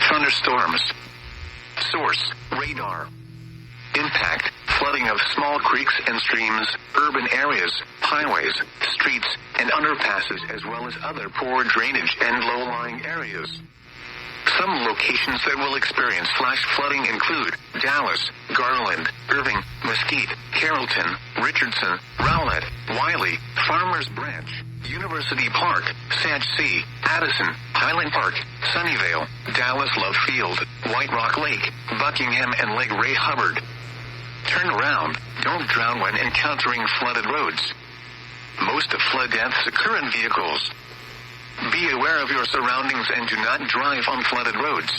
thunderstorms. Source, radar. Impact, flooding of small creeks and streams, urban areas, highways, streets, and underpasses, as well as other poor drainage and low-lying areas. Some locations that will experience flash flooding include Dallas, Garland, Irving, Mesquite, Carrollton, Richardson, Rowlett, Wiley, Farmers Branch, University Park, Sag Sea, Addison, Highland Park, Sunnyvale, Dallas Love Field, White Rock Lake, Buckingham, and Lake Ray Hubbard. Turn around. Don't drown when encountering flooded roads. Most of flood deaths occur in vehicles. Be aware of your surroundings and do not drive on flooded roads.